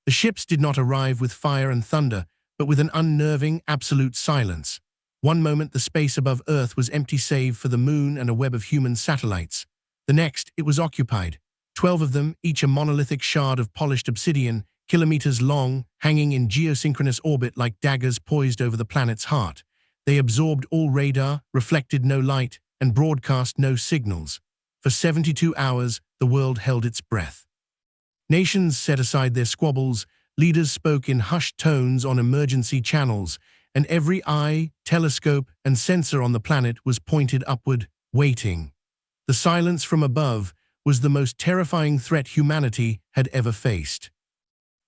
The ships did not arrive with fire and thunder, but with an unnerving, absolute silence. One moment the space above Earth was empty save for the moon and a web of human satellites. The next, it was occupied. 12 of them, each a monolithic shard of polished obsidian, kilometers long, hanging in geosynchronous orbit like daggers poised over the planet's heart. They absorbed all radar, reflected no light, and broadcast no signals. For 72 hours, the world held its breath. Nations set aside their squabbles, leaders spoke in hushed tones on emergency channels, and every eye, telescope, and sensor on the planet was pointed upward, waiting. The silence from above was the most terrifying threat humanity had ever faced.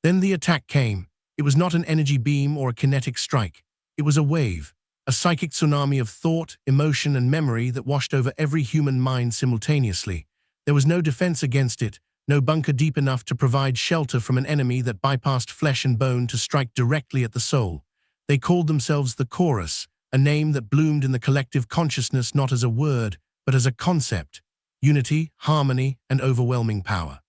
Then the attack came. It was not an energy beam or a kinetic strike. It was a wave, a psychic tsunami of thought, emotion, and memory that washed over every human mind simultaneously. There was no defense against it, no bunker deep enough to provide shelter from an enemy that bypassed flesh and bone to strike directly at the soul. They called themselves the Chorus, a name that bloomed in the collective consciousness not as a word, but as a concept: unity, harmony, and overwhelming power.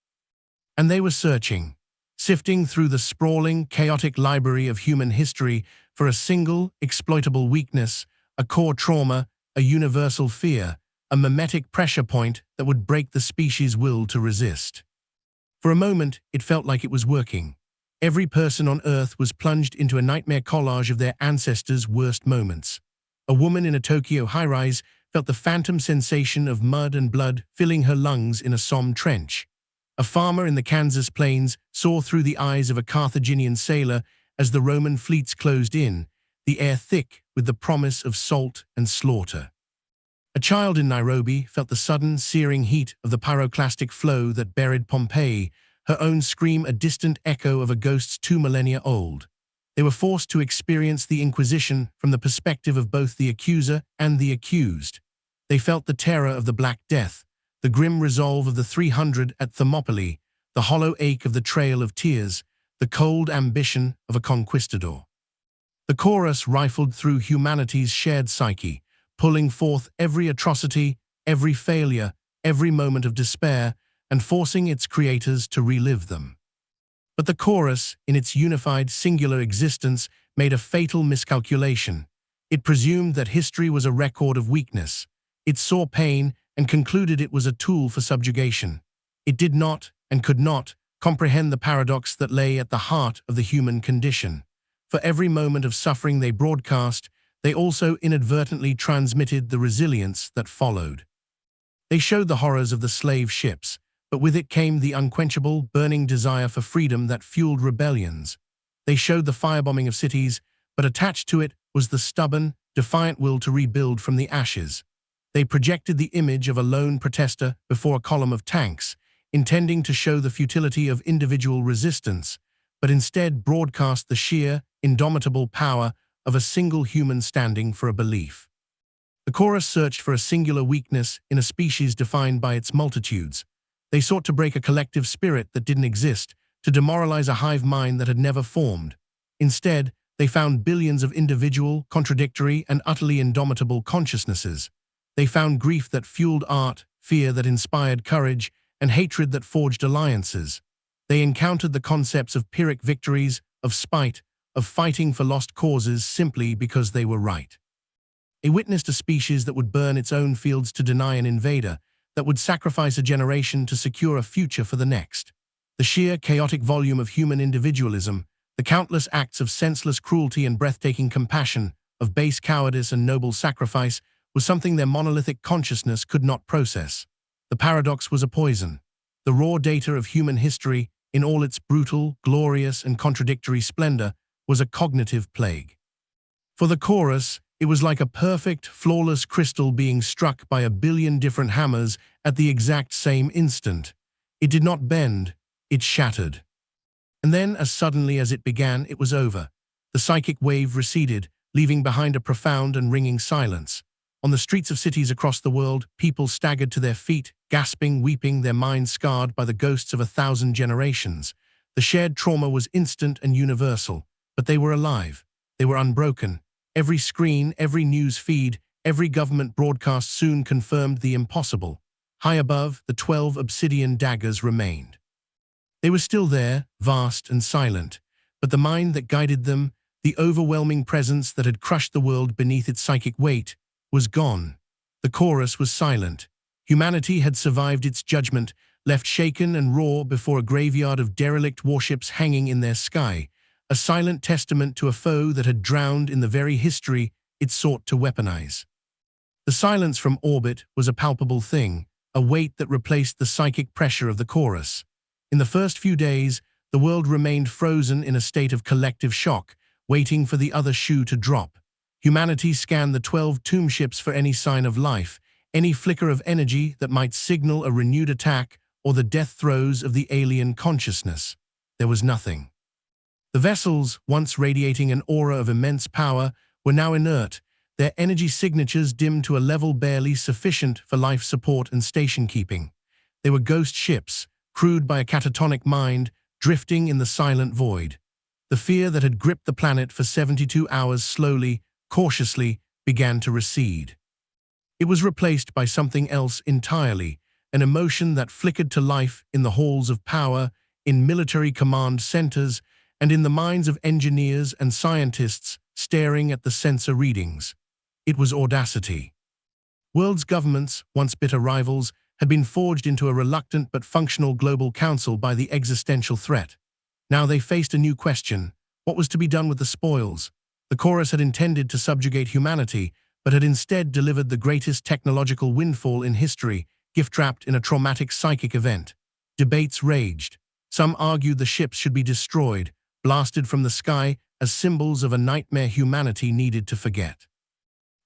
And they were searching, sifting through the sprawling, chaotic library of human history for a single, exploitable weakness, a core trauma, a universal fear, a mimetic pressure point that would break the species' will to resist. For a moment, it felt like it was working. Every person on Earth was plunged into a nightmare collage of their ancestors' worst moments. A woman in a Tokyo high-rise felt the phantom sensation of mud and blood filling her lungs in a Somme trench. A farmer in the Kansas plains saw through the eyes of a Carthaginian sailor as the Roman fleets closed in, the air thick with the promise of salt and slaughter. A child in Nairobi felt the sudden, searing heat of the pyroclastic flow that buried Pompeii, her own scream a distant echo of a ghost's 2 millennia old. They were forced to experience the Inquisition from the perspective of both the accuser and the accused. They felt the terror of the Black Death, the grim resolve of the 300 at Thermopylae, the hollow ache of the Trail of Tears, the cold ambition of a conquistador. The chorus rifled through humanity's shared psyche, pulling forth every atrocity, every failure, every moment of despair, and forcing its creators to relive them. But the chorus, in its unified, singular existence, made a fatal miscalculation. It presumed that history was a record of weakness. It saw pain and concluded it was a tool for subjugation. It did not, and could not, comprehend the paradox that lay at the heart of the human condition. For every moment of suffering they broadcast, they also inadvertently transmitted the resilience that followed. They showed the horrors of the slave ships, but with it came the unquenchable, burning desire for freedom that fueled rebellions. They showed the firebombing of cities, but attached to it was the stubborn, defiant will to rebuild from the ashes. They projected the image of a lone protester before a column of tanks, intending to show the futility of individual resistance, but instead broadcast the sheer, indomitable power of a single human standing for a belief. The chorus searched for a singular weakness in a species defined by its multitudes. They sought to break a collective spirit that didn't exist, to demoralize a hive mind that had never formed. Instead, they found billions of individual, contradictory, and utterly indomitable consciousnesses. They found grief that fueled art, fear that inspired courage, and hatred that forged alliances. They encountered the concepts of Pyrrhic victories, of spite, of fighting for lost causes simply because they were right. They witnessed a species that would burn its own fields to deny an invader, that would sacrifice a generation to secure a future for the next. The sheer, chaotic volume of human individualism, the countless acts of senseless cruelty and breathtaking compassion, of base cowardice and noble sacrifice, was something their monolithic consciousness could not process. The paradox was a poison. The raw data of human history, in all its brutal, glorious, and contradictory splendor, was a cognitive plague. For the chorus, it was like a perfect, flawless crystal being struck by a billion different hammers at the exact same instant. It did not bend, it shattered. And then, as suddenly as it began, it was over. The psychic wave receded, leaving behind a profound and ringing silence. On the streets of cities across the world, people staggered to their feet, gasping, weeping, their minds scarred by the ghosts of 1,000 generations. The shared trauma was instant and universal, but they were alive. They were unbroken. Every screen, every news feed, every government broadcast soon confirmed the impossible. High above, the 12 obsidian daggers remained. They were still there, vast and silent, but the mind that guided them, the overwhelming presence that had crushed the world beneath its psychic weight, was gone. The chorus was silent. Humanity had survived its judgment, left shaken and raw before a graveyard of derelict warships hanging in their sky, a silent testament to a foe that had drowned in the very history it sought to weaponize. The silence from orbit was a palpable thing, a weight that replaced the psychic pressure of the chorus. In the first few days, the world remained frozen in a state of collective shock, waiting for the other shoe to drop. Humanity scanned the 12 tomb ships for any sign of life, any flicker of energy that might signal a renewed attack or the death throes of the alien consciousness. There was nothing. The vessels, once radiating an aura of immense power, were now inert, their energy signatures dimmed to a level barely sufficient for life support and station keeping. They were ghost ships, crewed by a catatonic mind, drifting in the silent void. The fear that had gripped the planet for 72 hours slowly, cautiously, began to recede. It was replaced by something else entirely, an emotion that flickered to life in the halls of power, in military command centers, and in the minds of engineers and scientists staring at the sensor readings. It was audacity. World's governments, once bitter rivals, had been forged into a reluctant but functional global council by the existential threat. Now they faced a new question: what was to be done with the spoils? The chorus had intended to subjugate humanity, but had instead delivered the greatest technological windfall in history, gift-wrapped in a traumatic psychic event. Debates raged. Some argued the ships should be destroyed, blasted from the sky as symbols of a nightmare humanity needed to forget.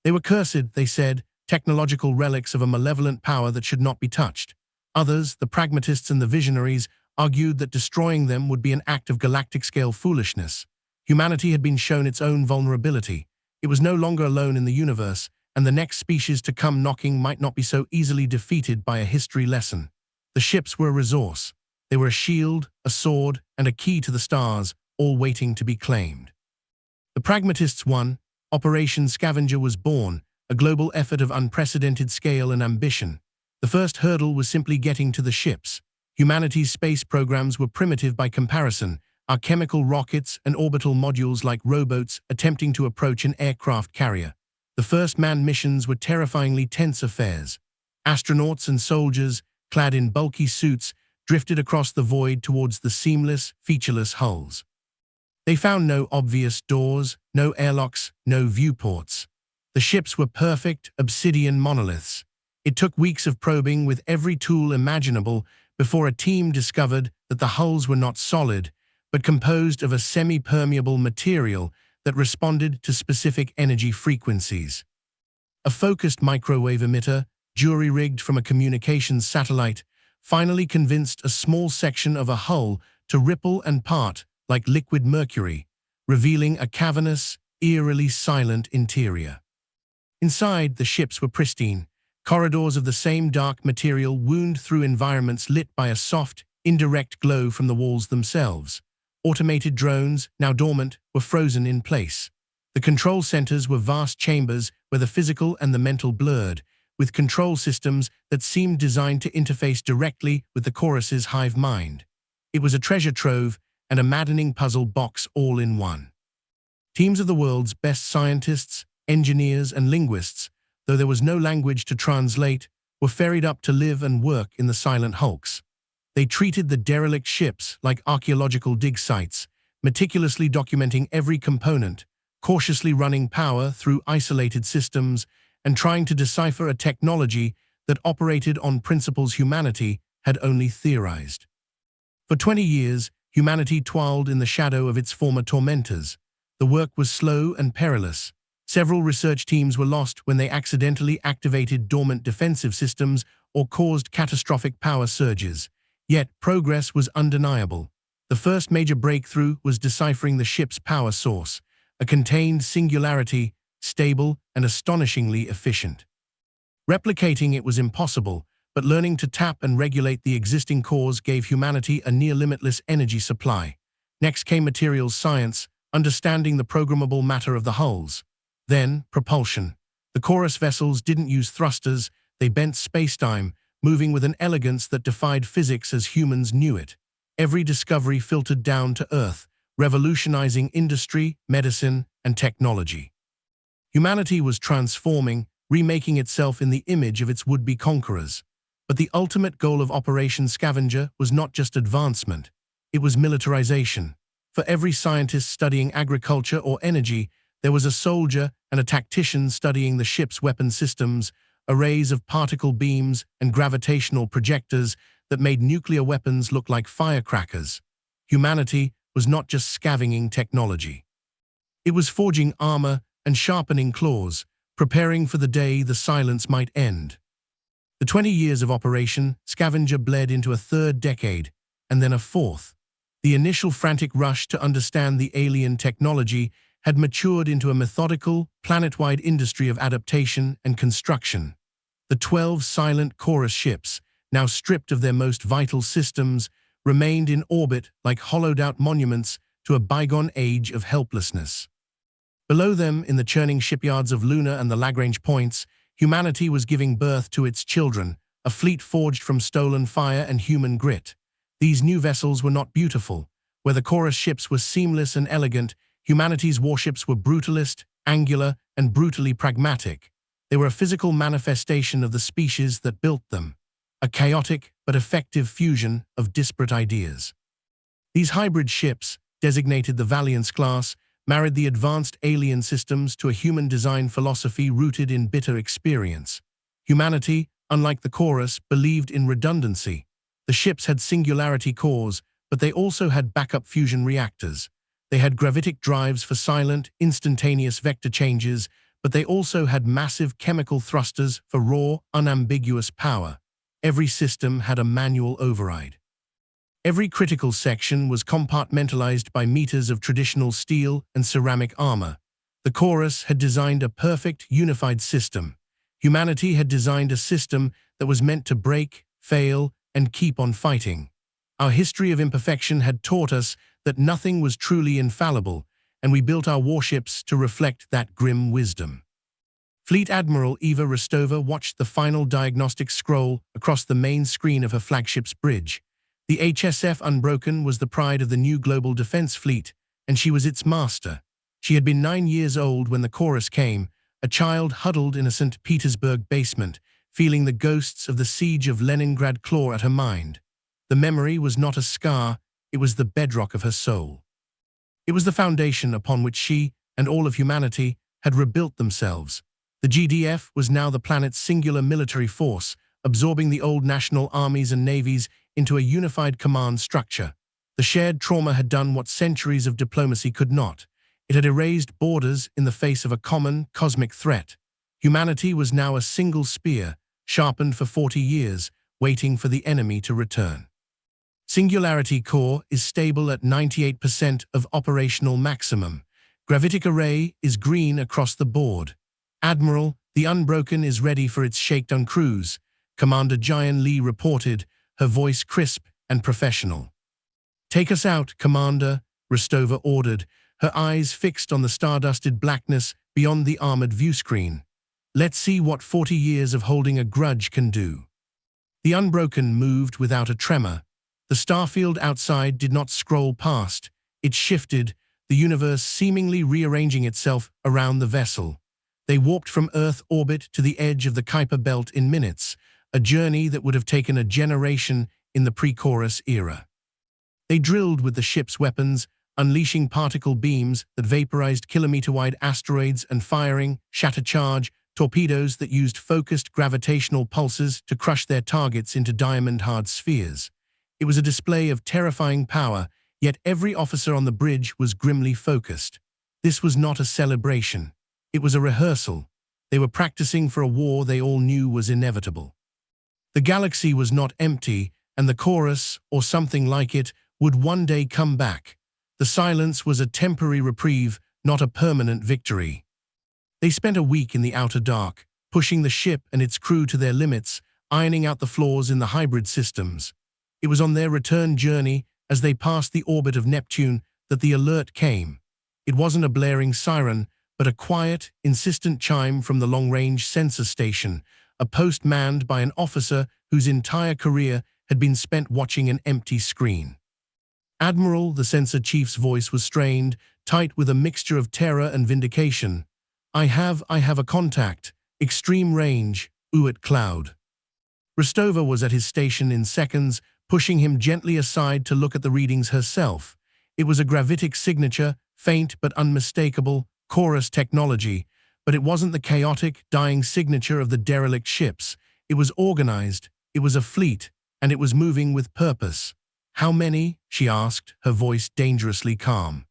They were cursed, they said, technological relics of a malevolent power that should not be touched. Others, the pragmatists and the visionaries, argued that destroying them would be an act of galactic-scale foolishness. Humanity had been shown its own vulnerability. It was no longer alone in the universe, and the next species to come knocking might not be so easily defeated by a history lesson. The ships were a resource. They were a shield, a sword, and a key to the stars, all waiting to be claimed. The pragmatists won. Operation Scavenger was born, a global effort of unprecedented scale and ambition. The first hurdle was simply getting to the ships. Humanity's space programs were primitive by comparison, our chemical rockets and orbital modules like rowboats attempting to approach an aircraft carrier. The first manned missions were terrifyingly tense affairs. Astronauts and soldiers, clad in bulky suits, drifted across the void towards the seamless, featureless hulls. They found no obvious doors, no airlocks, no viewports. The ships were perfect, obsidian monoliths. It took weeks of probing with every tool imaginable before a team discovered that the hulls were not solid, but composed of a semi-permeable material that responded to specific energy frequencies. A focused microwave emitter, jury-rigged from a communications satellite, finally convinced a small section of a hull to ripple and part like liquid mercury, revealing a cavernous, eerily silent interior. Inside, the ships were pristine, corridors of the same dark material wound through environments lit by a soft, indirect glow from the walls themselves. Automated drones, now dormant, were frozen in place. The control centers were vast chambers where the physical and the mental blurred, with control systems that seemed designed to interface directly with the chorus's hive mind. It was a treasure trove and a maddening puzzle box all in one. Teams of the world's best scientists, engineers, and linguists, though there was no language to translate, were ferried up to live and work in the silent hulks. They treated the derelict ships like archaeological dig sites, meticulously documenting every component, cautiously running power through isolated systems, and trying to decipher a technology that operated on principles humanity had only theorized. For 20 years, humanity toiled in the shadow of its former tormentors. The work was slow and perilous. Several research teams were lost when they accidentally activated dormant defensive systems or caused catastrophic power surges. Yet progress was undeniable. The first major breakthrough was deciphering the ship's power source, a contained singularity, stable and astonishingly efficient. Replicating it was impossible, but learning to tap and regulate the existing cores gave humanity a near-limitless energy supply. Next came materials science, understanding the programmable matter of the hulls. Then, propulsion. The chorus vessels didn't use thrusters, they bent spacetime, moving with an elegance that defied physics as humans knew it. Every discovery filtered down to Earth, revolutionizing industry, medicine, and technology. Humanity was transforming, remaking itself in the image of its would-be conquerors. But the ultimate goal of Operation Scavenger was not just advancement, it was militarization. For every scientist studying agriculture or energy, there was a soldier and a tactician studying the ship's weapon systems, arrays of particle beams and gravitational projectors that made nuclear weapons look like firecrackers. Humanity was not just scavenging technology. It was forging armor and sharpening claws, preparing for the day the silence might end. The 20 years of Operation Scavenger bled into a third decade, and then a fourth. The initial frantic rush to understand the alien technology had matured into a methodical, planet-wide industry of adaptation and construction. The 12 silent chorus ships, now stripped of their most vital systems, remained in orbit like hollowed-out monuments to a bygone age of helplessness. Below them, in the churning shipyards of Luna and the Lagrange points, humanity was giving birth to its children, a fleet forged from stolen fire and human grit. These new vessels were not beautiful. Where the chorus ships were seamless and elegant, humanity's warships were brutalist, angular, and brutally pragmatic. They were a physical manifestation of the species that built them, a chaotic but effective fusion of disparate ideas. These hybrid ships, designated the Valiance class, married the advanced alien systems to a human design philosophy rooted in bitter experience. Humanity, unlike the chorus, believed in redundancy. The ships had singularity cores, but they also had backup fusion reactors. They had gravitic drives for silent, instantaneous vector changes, but they also had massive chemical thrusters for raw, unambiguous power. Every system had a manual override. Every critical section was compartmentalized by meters of traditional steel and ceramic armor. The chorus had designed a perfect, unified system. Humanity had designed a system that was meant to break, fail, and keep on fighting. Our history of imperfection had taught us that nothing was truly infallible, and we built our warships to reflect that grim wisdom. Fleet Admiral Eva Rostova watched the final diagnostic scroll across the main screen of her flagship's bridge. The HSF Unbroken was the pride of the new global defense fleet, and she was its master. She had been 9 years old when the chorus came, a child huddled in a St. Petersburg basement, feeling the ghosts of the siege of Leningrad claw at her mind. The memory was not a scar, it was the bedrock of her soul. It was the foundation upon which she, and all of humanity, had rebuilt themselves. The GDF was now the planet's singular military force, absorbing the old national armies and navies into a unified command structure. The shared trauma had done what centuries of diplomacy could not. It had erased borders in the face of a common, cosmic threat. Humanity was now a single spear, sharpened for 40 years, waiting for the enemy to return. Singularity core is stable at 98% of operational maximum. Gravitic array is green across the board. Admiral, the Unbroken is ready for its shakedown cruise, Commander Jian Lee reported, her voice crisp and professional. "Take us out, Commander," Rostova ordered, her eyes fixed on the stardusted blackness beyond the armored viewscreen. "Let's see what 40 years of holding a grudge can do." The Unbroken moved without a tremor. The starfield outside did not scroll past. It shifted, the universe seemingly rearranging itself around the vessel. They warped from Earth orbit to the edge of the Kuiper Belt in minutes, a journey that would have taken a generation in the pre-chorus era. They drilled with the ship's weapons, unleashing particle beams that vaporized kilometer-wide asteroids and firing, shatter-charge, torpedoes that used focused gravitational pulses to crush their targets into diamond-hard spheres. It was a display of terrifying power, yet every officer on the bridge was grimly focused. This was not a celebration. It was a rehearsal. They were practicing for a war they all knew was inevitable. The galaxy was not empty, and the chorus, or something like it, would one day come back. The silence was a temporary reprieve, not a permanent victory. They spent a week in the outer dark, pushing the ship and its crew to their limits, ironing out the flaws in the hybrid systems. It was on their return journey, as they passed the orbit of Neptune, that the alert came. It wasn't a blaring siren, but a quiet, insistent chime from the long-range sensor station, a post manned by an officer whose entire career had been spent watching an empty screen. Admiral, the sensor chief's voice was strained, tight with a mixture of terror and vindication. I have a contact. Extreme range, Uit Cloud. Rostova was at his station in seconds, pushing him gently aside to look at the readings herself. It was a gravitic signature, faint but unmistakable, chorus technology, but it wasn't the chaotic, dying signature of the derelict ships. It was organized, it was a fleet, and it was moving with purpose. How many? She asked, her voice dangerously calm.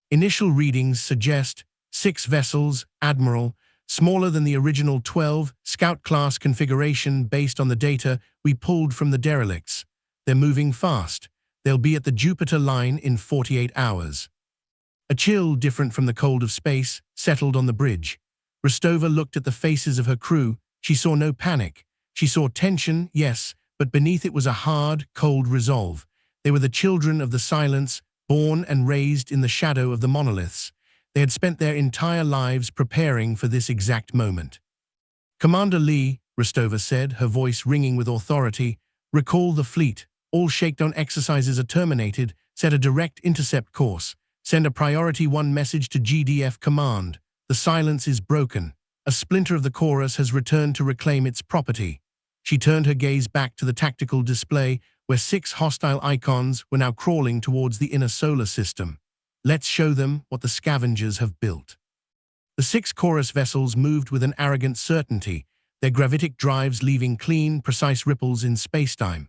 Initial readings suggest 6 vessels, Admiral, smaller than the original 12, Scout-class configuration based on the data we pulled from the derelicts. They're moving fast. They'll be at the Jupiter line in 48 hours. A chill, different from the cold of space, settled on the bridge. Rostova looked at the faces of her crew. She saw no panic. She saw tension, yes, but beneath it was a hard, cold resolve. They were the children of the silence, born and raised in the shadow of the monoliths. They had spent their entire lives preparing for this exact moment. Commander Lee, Rostova said, her voice ringing with authority, recall the fleet. All shakedown exercises are terminated. Set a direct intercept course. Send a Priority 1 message to GDF Command. The silence is broken. A splinter of the chorus has returned to reclaim its property. She turned her gaze back to the tactical display, where 6 hostile icons were now crawling towards the inner solar system. Let's show them what the scavengers have built. The 6 chorus vessels moved with an arrogant certainty, their gravitic drives leaving clean, precise ripples in spacetime.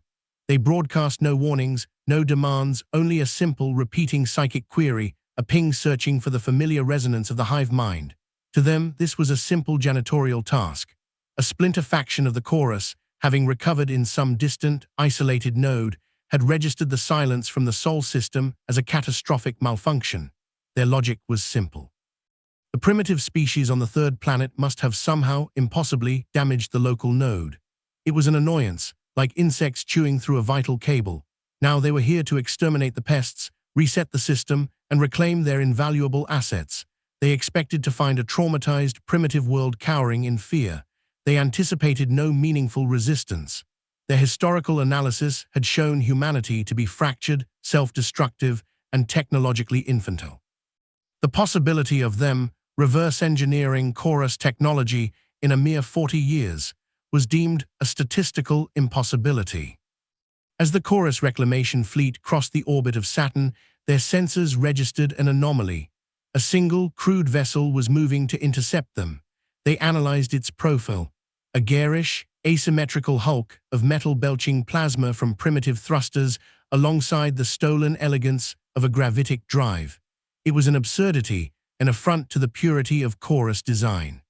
They broadcast no warnings, no demands, only a simple, repeating psychic query, a ping searching for the familiar resonance of the hive mind. To them, this was a simple janitorial task. A splinter faction of the chorus, having recovered in some distant, isolated node, had registered the silence from the Sol system as a catastrophic malfunction. Their logic was simple. The primitive species on the 3rd planet must have somehow, impossibly, damaged the local node. It was an annoyance, like insects chewing through a vital cable. Now they were here to exterminate the pests, reset the system, and reclaim their invaluable assets. They expected to find a traumatized, primitive world cowering in fear. They anticipated no meaningful resistance. Their historical analysis had shown humanity to be fractured, self-destructive, and technologically infantile. The possibility of them reverse-engineering chorus technology in a mere 40 years was deemed a statistical impossibility. As the chorus reclamation fleet crossed the orbit of Saturn, their sensors registered an anomaly. A single, crude vessel was moving to intercept them. They analyzed its profile, a garish, asymmetrical hulk of metal-belching plasma from primitive thrusters alongside the stolen elegance of a gravitic drive. It was an absurdity, an affront to the purity of chorus design.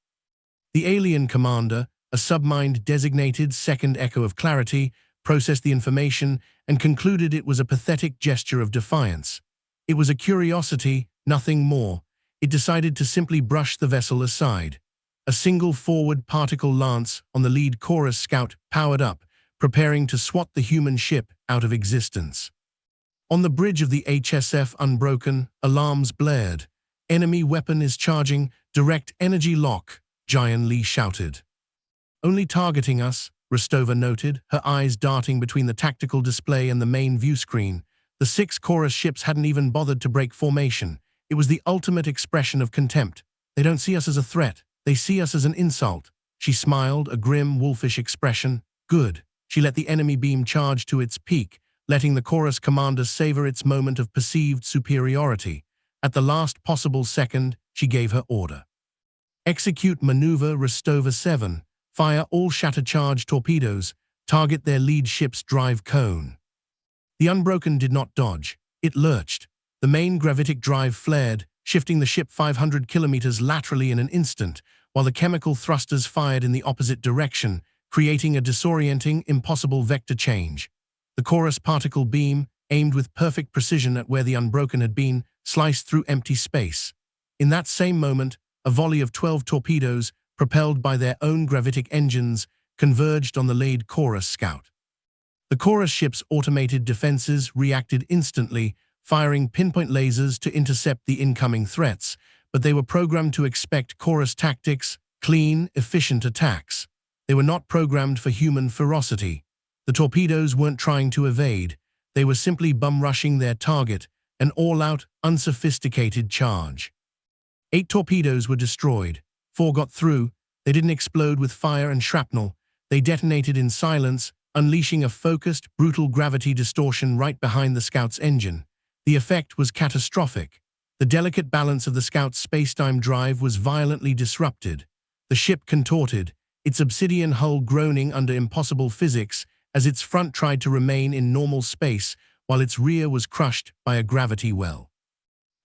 The alien commander, a submind designated Second Echo of Clarity, processed the information and concluded it was a pathetic gesture of defiance. It was a curiosity, nothing more. It decided to simply brush the vessel aside. A single forward particle lance on the lead chorus scout powered up, preparing to swat the human ship out of existence. On the bridge of the HSF Unbroken, alarms blared. Enemy weapon is charging, direct energy lock, Jian Li shouted. Only targeting us, Rostova noted, her eyes darting between the tactical display and the main view screen. The 6 chorus ships hadn't even bothered to break formation. It was the ultimate expression of contempt. They don't see us as a threat. They see us as an insult. She smiled, a grim, wolfish expression. Good. She let the enemy beam charge to its peak, letting the chorus commander savor its moment of perceived superiority. At the last possible second, she gave her order. Execute maneuver Rostova 7. Fire all shatter-charge torpedoes. Target their lead ship's drive cone. The Unbroken did not dodge. It lurched. The main gravitic drive flared, shifting the ship 500 kilometers laterally in an instant, while the chemical thrusters fired in the opposite direction, creating a disorienting, impossible vector change. The chorus particle beam, aimed with perfect precision at where the Unbroken had been, sliced through empty space. In that same moment, a volley of 12 torpedoes, propelled by their own gravitic engines, converged on the laid chorus scout. The chorus ship's automated defenses reacted instantly, firing pinpoint lasers to intercept the incoming threats, but they were programmed to expect chorus tactics, clean, efficient attacks. They were not programmed for human ferocity. The torpedoes weren't trying to evade. They were simply bum-rushing their target, an all-out, unsophisticated charge. 8 torpedoes were destroyed. 4 got through. They didn't explode with fire and shrapnel. They detonated in silence, unleashing a focused, brutal gravity distortion right behind the Scout's engine. The effect was catastrophic. The delicate balance of the Scout's space-time drive was violently disrupted. The ship contorted, its obsidian hull groaning under impossible physics as its front tried to remain in normal space while its rear was crushed by a gravity well.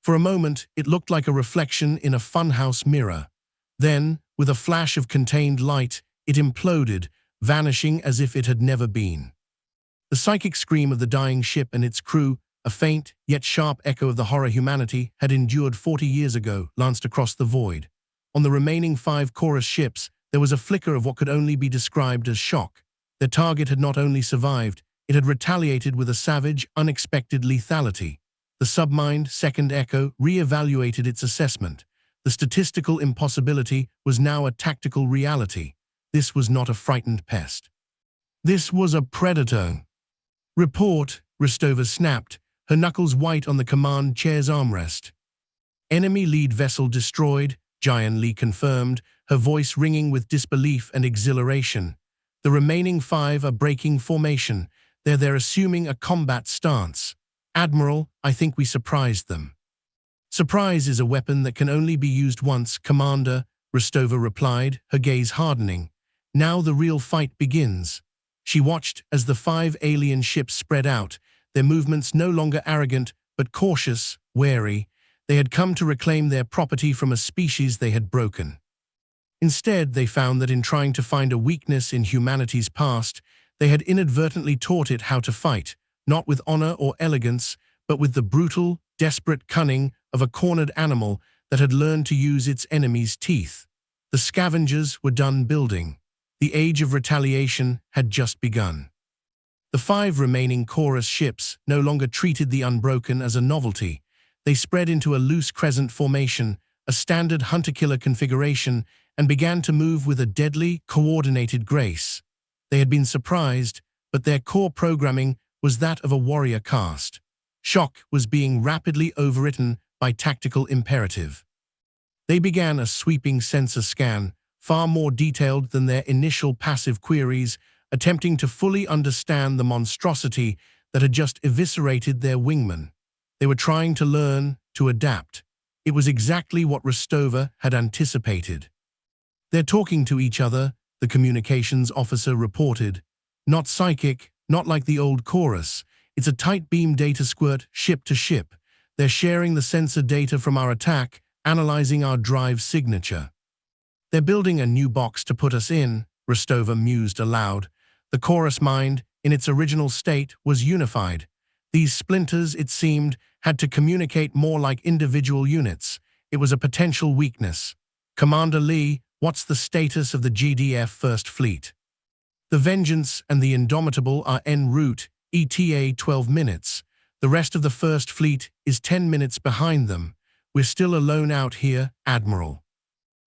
For a moment, it looked like a reflection in a funhouse mirror. Then, with a flash of contained light, it imploded, vanishing as if it had never been. The psychic scream of the dying ship and its crew, a faint yet sharp echo of the horror humanity had endured 40 years ago, lanced across the void. On the remaining 5 chorus ships, there was a flicker of what could only be described as shock. Their target had not only survived, it had retaliated with a savage, unexpected lethality. The submind, Second Echo, re-evaluated its assessment. The statistical impossibility was now a tactical reality. This was not a frightened pest. This was a predator. Report, Rostova snapped, her knuckles white on the command chair's armrest. Enemy lead vessel destroyed, Jian Li confirmed, her voice ringing with disbelief and exhilaration. The remaining 5 are breaking formation. They're assuming a combat stance. Admiral, I think we surprised them. Surprise is a weapon that can only be used once, Commander, Rostova replied, her gaze hardening. Now the real fight begins. She watched as the 5 alien ships spread out, their movements no longer arrogant, but cautious, wary. They had come to reclaim their property from a species they had broken. Instead, they found that in trying to find a weakness in humanity's past, they had inadvertently taught it how to fight, not with honor or elegance, but with the brutal, desperate cunning of a cornered animal that had learned to use its enemy's teeth. The scavengers were done building. The age of retaliation had just begun. The 5 remaining chorus ships no longer treated the Unbroken as a novelty. They spread into a loose crescent formation, a standard hunter-killer configuration, and began to move with a deadly, coordinated grace. They had been surprised, but their core programming was that of a warrior caste. Shock was being rapidly overwritten by tactical imperative. They began a sweeping sensor scan, far more detailed than their initial passive queries, attempting to fully understand the monstrosity that had just eviscerated their wingman. They were trying to learn, to adapt. It was exactly what Rostova had anticipated. They're talking to each other, the communications officer reported. Not psychic, not like the old chorus. It's a tight beam data squirt, ship to ship. They're sharing the sensor data from our attack, analyzing our drive signature. They're building a new box to put us in, Rostova mused aloud. The chorus mind, in its original state, was unified. These splinters, it seemed, had to communicate more like individual units. It was a potential weakness. Commander Lee, what's the status of the GDF First Fleet? The Vengeance and the Indomitable are en route, ETA 12 minutes. The rest of the First Fleet is 10 minutes behind them. We're still alone out here, Admiral.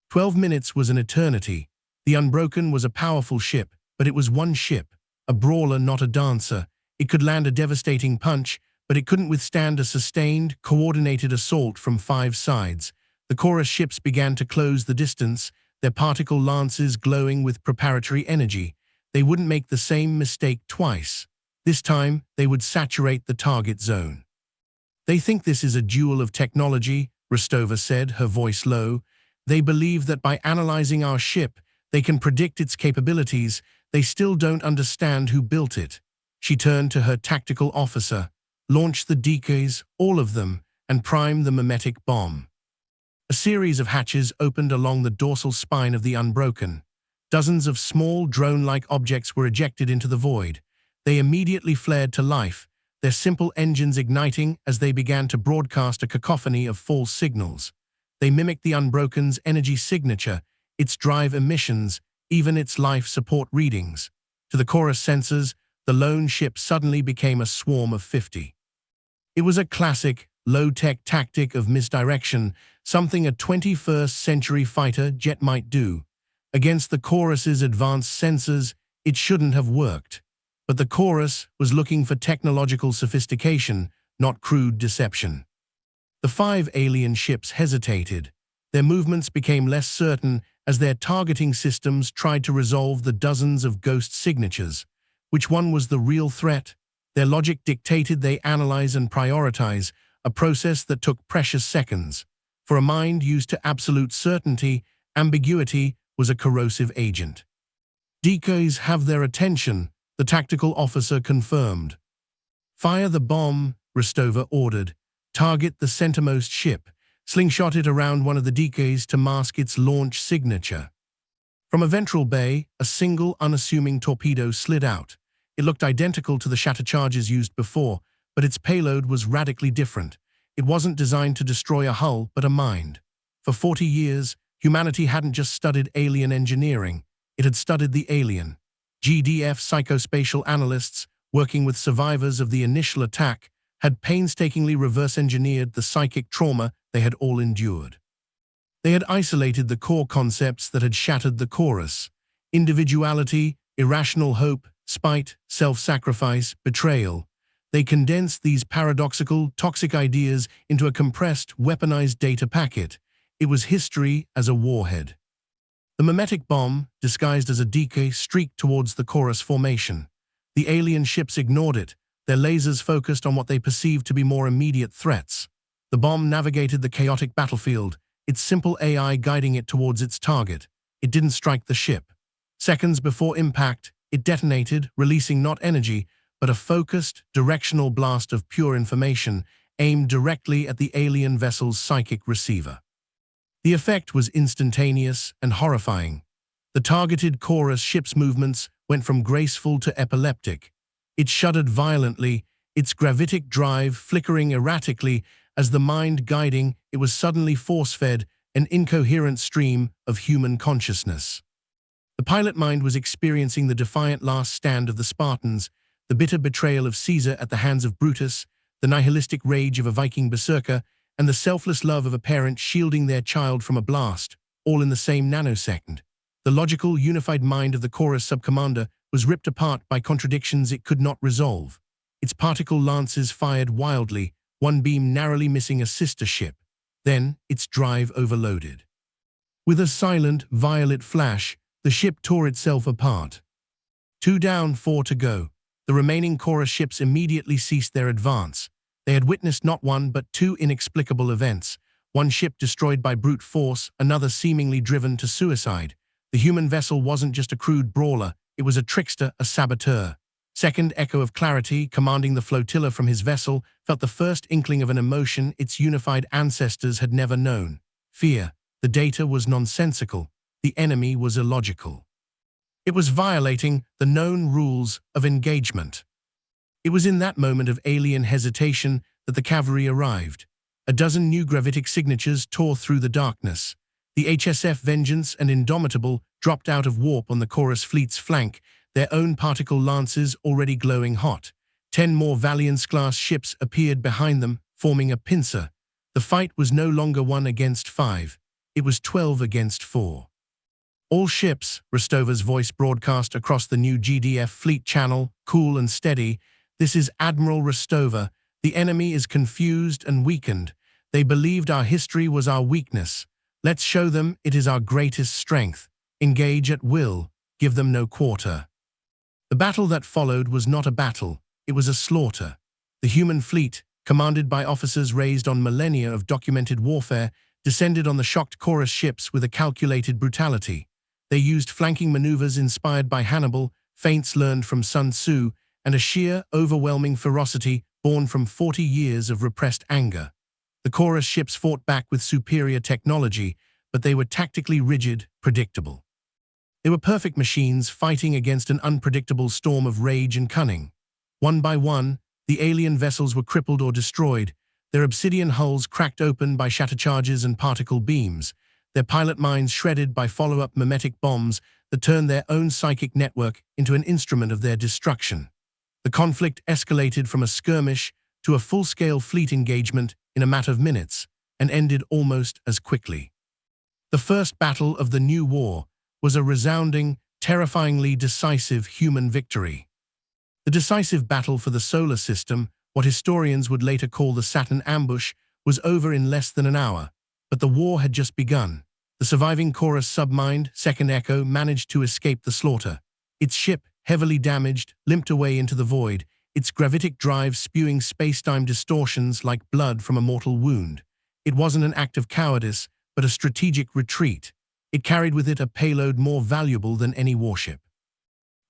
12 minutes was an eternity. The Unbroken was a powerful ship, but it was one ship, a brawler, not a dancer. It could land a devastating punch, but it couldn't withstand a sustained, coordinated assault from 5 sides. The chorus ships began to close the distance, their particle lances glowing with preparatory energy. They wouldn't make the same mistake twice. This time, they would saturate the target zone. They think this is a duel of technology, Rostova said, her voice low. They believe that by analyzing our ship, they can predict its capabilities. They still don't understand who built it. She turned to her tactical officer. Launch the decoys, all of them, and prime the mimetic bomb. A series of hatches opened along the dorsal spine of the Unbroken. Dozens of small, drone-like objects were ejected into the void. They immediately flared to life, their simple engines igniting as they began to broadcast a cacophony of false signals. They mimicked the Unbroken's energy signature, its drive emissions, even its life support readings. To the chorus sensors, the lone ship suddenly became a swarm of 50. It was a classic, low-tech tactic of misdirection, something a 21st-century fighter jet might do. Against the chorus's advanced sensors, it shouldn't have worked. But the chorus was looking for technological sophistication, not crude deception. The 5 alien ships hesitated. Their movements became less certain as their targeting systems tried to resolve the dozens of ghost signatures. Which one was the real threat? Their logic dictated they analyze and prioritize, a process that took precious seconds. For a mind used to absolute certainty, ambiguity was a corrosive agent. Decoys have their attention, the tactical officer confirmed. Fire the bomb, Rostova ordered. Target the centermost ship. Slingshot it around one of the decoys to mask its launch signature. From a ventral bay, a single, unassuming torpedo slid out. It looked identical to the shatter charges used before, but its payload was radically different. It wasn't designed to destroy a hull, but a mind. For 40 years, humanity hadn't just studied alien engineering, it had studied the alien. GDF psychospatial analysts, working with survivors of the initial attack, had painstakingly reverse-engineered the psychic trauma they had all endured. They had isolated the core concepts that had shattered the chorus: individuality, irrational hope, spite, self-sacrifice, betrayal. They condensed these paradoxical, toxic ideas into a compressed, weaponized data packet. It was history as a warhead. The mimetic bomb, disguised as a decoy, streaked towards the chorus formation. The alien ships ignored it, their lasers focused on what they perceived to be more immediate threats. The bomb navigated the chaotic battlefield, its simple AI guiding it towards its target. It didn't strike the ship. Seconds before impact, it detonated, releasing not energy, but a focused, directional blast of pure information aimed directly at the alien vessel's psychic receiver. The effect was instantaneous and horrifying. The targeted chorus ship's movements went from graceful to epileptic. It shuddered violently, its gravitic drive flickering erratically as the mind guiding it was suddenly force-fed an incoherent stream of human consciousness. The pilot mind was experiencing the defiant last stand of the Spartans, the bitter betrayal of Caesar at the hands of Brutus, the nihilistic rage of a Viking berserker, and the selfless love of a parent shielding their child from a blast, all in the same nanosecond. The logical, unified mind of the chorus subcommander was ripped apart by contradictions it could not resolve. Its particle lances fired wildly, one beam narrowly missing a sister ship. Then, its drive overloaded. With a silent, violet flash, the ship tore itself apart. 2 down, 4 to go. The remaining chorus ships immediately ceased their advance. They had witnessed not one but 2 inexplicable events. One ship destroyed by brute force, another seemingly driven to suicide. The human vessel wasn't just a crude brawler, it was a trickster, a saboteur. Second echo of clarity, commanding the flotilla from his vessel, felt the first inkling of an emotion its unified ancestors had never known: fear. The data was nonsensical, the enemy was illogical. It was violating the known rules of engagement. It was in that moment of alien hesitation that the cavalry arrived. A dozen new gravitic signatures tore through the darkness. The HSF Vengeance and Indomitable dropped out of warp on the chorus fleet's flank, their own particle lances already glowing hot. 10 more Valiance-class ships appeared behind them, forming a pincer. The fight was no longer 1 against 5. It was 12 against 4. All ships, Rostova's voice broadcast across the new GDF fleet channel, cool and steady. This is Admiral Rostova. The enemy is confused and weakened. They believed our history was our weakness. Let's show them it is our greatest strength. Engage at will. Give them no quarter. The battle that followed was not a battle. It was a slaughter. The human fleet, commanded by officers raised on millennia of documented warfare, descended on the shocked chorus ships with a calculated brutality. They used flanking maneuvers inspired by Hannibal, feints learned from Sun Tzu, and a sheer, overwhelming ferocity born from 40 years of repressed anger. The chorus ships fought back with superior technology, but they were tactically rigid, predictable. They were perfect machines fighting against an unpredictable storm of rage and cunning. One by one, the alien vessels were crippled or destroyed, their obsidian hulls cracked open by shatter charges and particle beams, their pilot minds shredded by follow-up mimetic bombs that turned their own psychic network into an instrument of their destruction. The conflict escalated from a skirmish to a full-scale fleet engagement in a matter of minutes, and ended almost as quickly. The first battle of the new war was a resounding, terrifyingly decisive human victory. The decisive battle for the solar system, what historians would later call the Saturn ambush, was over in less than an hour, but the war had just begun. The surviving Chorus submarine, Second Echo, managed to escape the slaughter. Its ship, heavily damaged, limped away into the void, its gravitic drive spewing space-time distortions like blood from a mortal wound. It wasn't an act of cowardice, but a strategic retreat. It carried with it a payload more valuable than any warship.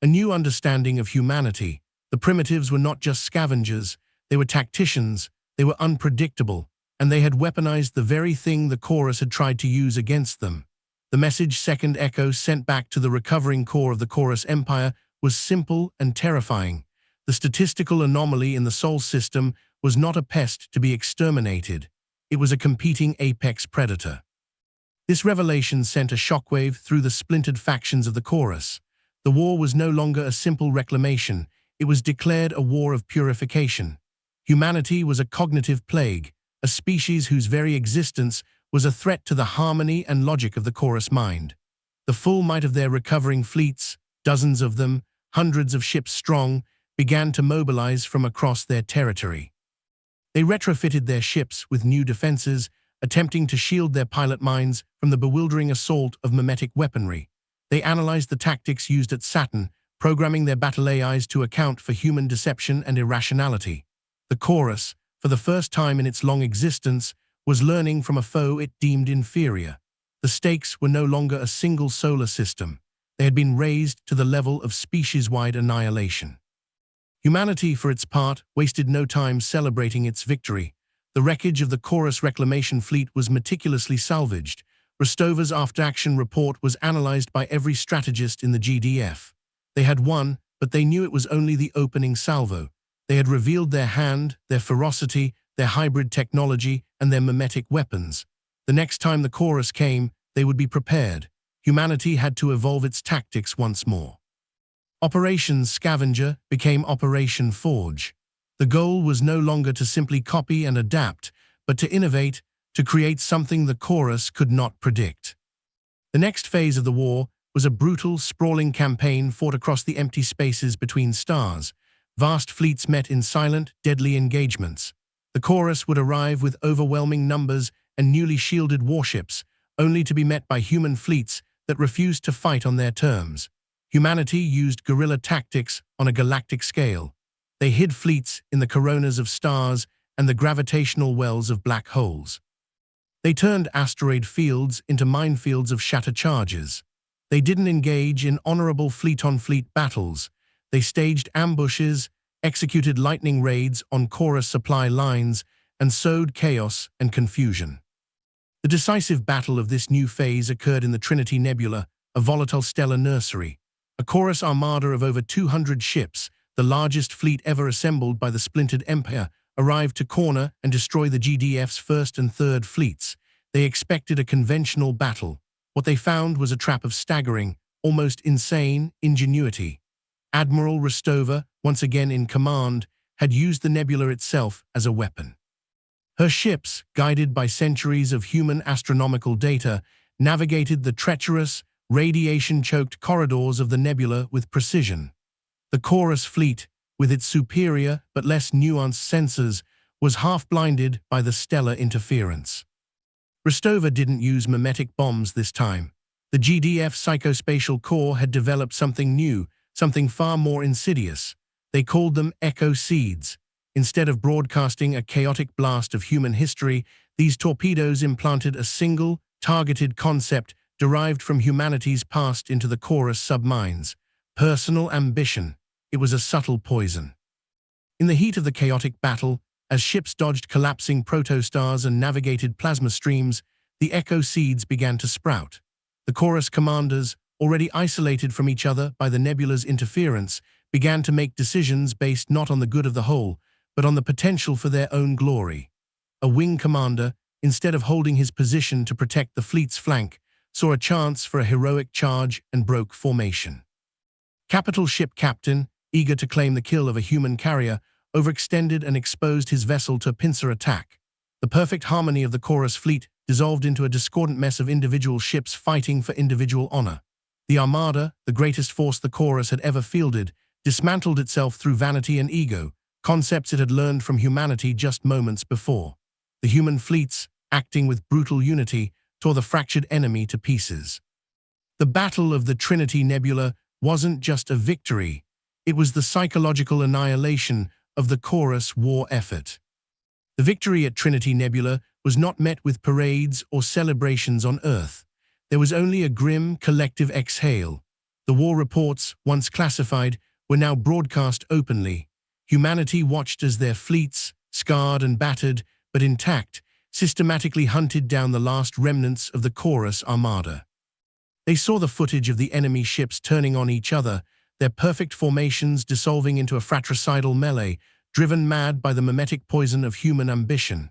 A new understanding of humanity. The primitives were not just scavengers, they were tacticians, they were unpredictable, and they had weaponized the very thing the Chorus had tried to use against them. The message Second Echo sent back to the recovering core of the Chorus Empire was simple and terrifying. The statistical anomaly in the Sol system was not a pest to be exterminated. It was a competing apex predator. This revelation sent a shockwave through the splintered factions of the Chorus. The war was no longer a simple reclamation, it was declared a war of purification. Humanity was a cognitive plague, a species whose very existence was a threat to the harmony and logic of the Chorus mind. The full might of their recovering fleets, dozens of them, hundreds of ships strong, began to mobilize from across their territory. They retrofitted their ships with new defenses, attempting to shield their pilot minds from the bewildering assault of mimetic weaponry. They analyzed the tactics used at Saturn, programming their battle AIs to account for human deception and irrationality. The Chorus, for the first time in its long existence, was learning from a foe it deemed inferior. The stakes were no longer a single solar system. They had been raised to the level of species-wide annihilation. Humanity, for its part, wasted no time celebrating its victory. The wreckage of the Chorus reclamation fleet was meticulously salvaged. Rostova's after-action report was analyzed by every strategist in the GDF. They had won, but they knew it was only the opening salvo. They had revealed their hand, their ferocity, their hybrid technology, and their mimetic weapons. The next time the Chorus came, they would be prepared. Humanity had to evolve its tactics once more. Operation Scavenger became Operation Forge. The goal was no longer to simply copy and adapt, but to innovate, to create something the Chorus could not predict. The next phase of the war was a brutal, sprawling campaign fought across the empty spaces between stars. Vast fleets met in silent, deadly engagements. The Chorus would arrive with overwhelming numbers and newly shielded warships, only to be met by human fleets that refused to fight on their terms. Humanity used guerrilla tactics on a galactic scale. They hid fleets in the coronas of stars and the gravitational wells of black holes. They turned asteroid fields into minefields of shatter charges. They didn't engage in honorable fleet-on-fleet battles. They staged ambushes, executed lightning raids on Chorus supply lines, and sowed chaos and confusion. The decisive battle of this new phase occurred in the Trinity Nebula, a volatile stellar nursery. A Chorus armada of over 200 ships, the largest fleet ever assembled by the splintered empire, arrived to corner and destroy the GDF's first and third fleets. They expected a conventional battle. What they found was a trap of staggering, almost insane ingenuity. Admiral Rostova, once again in command, had used the nebula itself as a weapon. Her ships, guided by centuries of human astronomical data, navigated the treacherous, radiation-choked corridors of the nebula with precision. The Chorus fleet, with its superior but less nuanced sensors, was half-blinded by the stellar interference. Rostova didn't use mimetic bombs this time. The GDF psychospatial core had developed something new, something far more insidious. They called them echo seeds. Instead of broadcasting a chaotic blast of human history, these torpedoes implanted a single, targeted concept derived from humanity's past into the Chorus submines. Personal ambition. It was a subtle poison. In the heat of the chaotic battle, as ships dodged collapsing protostars and navigated plasma streams, the echo seeds began to sprout. The Chorus commanders, already isolated from each other by the nebula's interference, began to make decisions based not on the good of the whole, but on the potential for their own glory. A wing commander, instead of holding his position to protect the fleet's flank, saw a chance for a heroic charge and broke formation. Capital ship captain, eager to claim the kill of a human carrier, overextended and exposed his vessel to a pincer attack. The perfect harmony of the Chorus fleet dissolved into a discordant mess of individual ships fighting for individual honor. The Armada, the greatest force the Chorus had ever fielded, dismantled itself through vanity and ego, concepts it had learned from humanity just moments before. The human fleets, acting with brutal unity, tore the fractured enemy to pieces. The Battle of the Trinity Nebula wasn't just a victory, it was the psychological annihilation of the Chorus war effort. The victory at Trinity Nebula was not met with parades or celebrations on Earth. There was only a grim, collective exhale. The war reports, once classified, were now broadcast openly. Humanity watched as their fleets, scarred and battered, but intact, systematically hunted down the last remnants of the Chorus armada. They saw the footage of the enemy ships turning on each other, their perfect formations dissolving into a fratricidal melee, driven mad by the mimetic poison of human ambition.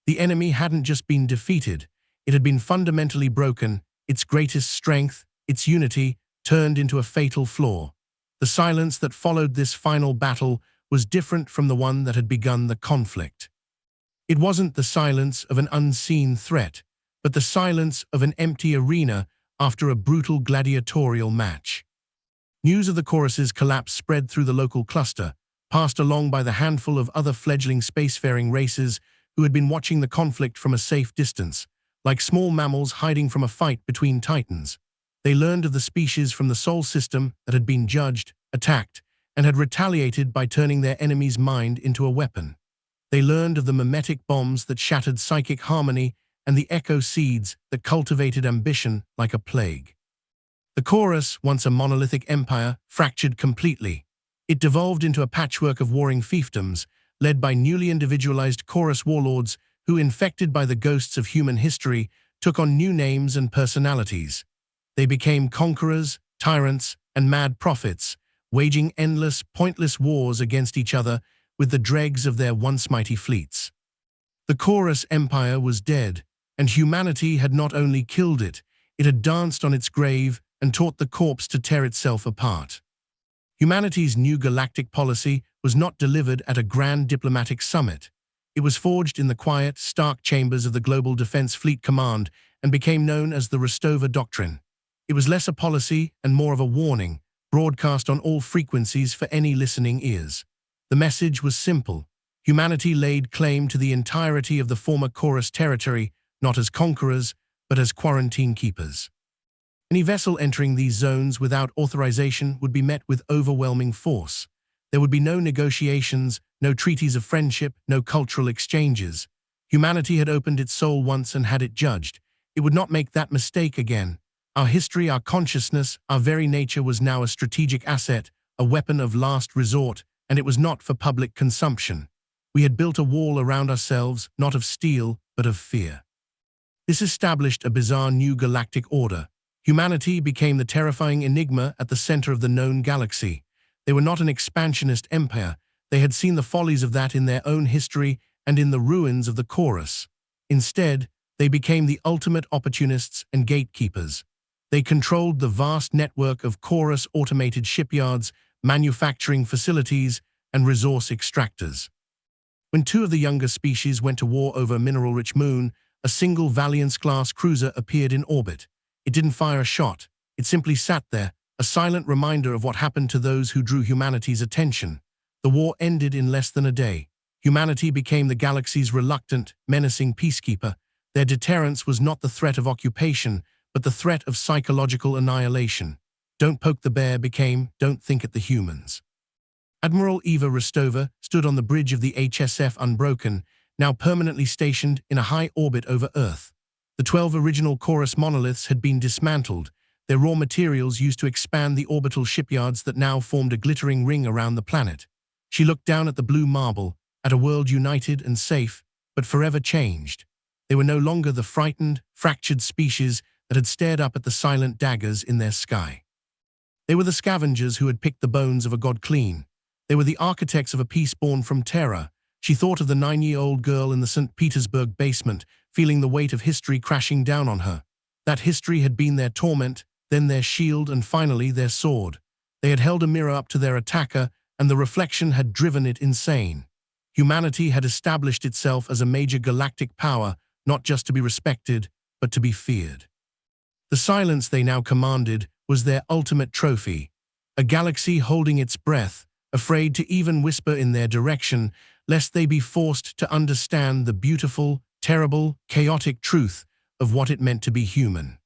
The enemy hadn't just been defeated, it had been fundamentally broken, its greatest strength, its unity, turned into a fatal flaw. The silence that followed this final battle was different from the one that had begun the conflict. It wasn't the silence of an unseen threat, but the silence of an empty arena after a brutal gladiatorial match. News of the Chorus's collapse spread through the local cluster, passed along by the handful of other fledgling spacefaring races who had been watching the conflict from a safe distance, like small mammals hiding from a fight between titans. They learned of the species from the Sol system that had been judged, attacked, and had retaliated by turning their enemy's mind into a weapon. They learned of the mimetic bombs that shattered psychic harmony and the echo seeds that cultivated ambition like a plague. The Chorus, once a monolithic empire, fractured completely. It devolved into a patchwork of warring fiefdoms, led by newly individualized Chorus warlords who, infected by the ghosts of human history, took on new names and personalities. They became conquerors, tyrants, and mad prophets, waging endless, pointless wars against each other with the dregs of their once mighty fleets. The Chorus Empire was dead, and humanity had not only killed it, it had danced on its grave and taught the corpse to tear itself apart. Humanity's new galactic policy was not delivered at a grand diplomatic summit. It was forged in the quiet, stark chambers of the Global Defense Fleet Command and became known as the Rostova Doctrine. It was less a policy and more of a warning, broadcast on all frequencies for any listening ears. The message was simple. Humanity laid claim to the entirety of the former Chorus territory, not as conquerors, but as quarantine keepers. Any vessel entering these zones without authorization would be met with overwhelming force. There would be no negotiations, no treaties of friendship, no cultural exchanges. Humanity had opened its soul once and had it judged. It would not make that mistake again. Our history, our consciousness, our very nature was now a strategic asset, a weapon of last resort, and it was not for public consumption. We had built a wall around ourselves, not of steel, but of fear. This established a bizarre new galactic order. Humanity became the terrifying enigma at the center of the known galaxy. They were not an expansionist empire. They had seen the follies of that in their own history and in the ruins of the Chorus. Instead, they became the ultimate opportunists and gatekeepers. They controlled the vast network of Chorus automated shipyards, manufacturing facilities, and resource extractors. When two of the younger species went to war over a mineral-rich moon, a single Valiance-class cruiser appeared in orbit. It didn't fire a shot. It simply sat there, a silent reminder of what happened to those who drew humanity's attention. The war ended in less than a day. Humanity became the galaxy's reluctant, menacing peacekeeper. Their deterrence was not the threat of occupation, but the threat of psychological annihilation. Don't poke the bear became, don't think at the humans. Admiral Eva Rostova stood on the bridge of the HSF Unbroken, now permanently stationed in a high orbit over Earth. The 12 original Chorus monoliths had been dismantled, their raw materials used to expand the orbital shipyards that now formed a glittering ring around the planet. She looked down at the blue marble, at a world united and safe, but forever changed. They were no longer the frightened, fractured species that had stared up at the silent daggers in their sky. They were the scavengers who had picked the bones of a god clean. They were the architects of a peace born from terror. She thought of the 9-year-old girl in the St. Petersburg basement, feeling the weight of history crashing down on her. That history had been their torment, then their shield, and finally their sword. They had held a mirror up to their attacker, and the reflection had driven it insane. Humanity had established itself as a major galactic power, not just to be respected, but to be feared. The silence they now commanded was their ultimate trophy. a galaxy holding its breath, afraid to even whisper in their direction, lest they be forced to understand the beautiful, terrible, chaotic truth of what it meant to be human.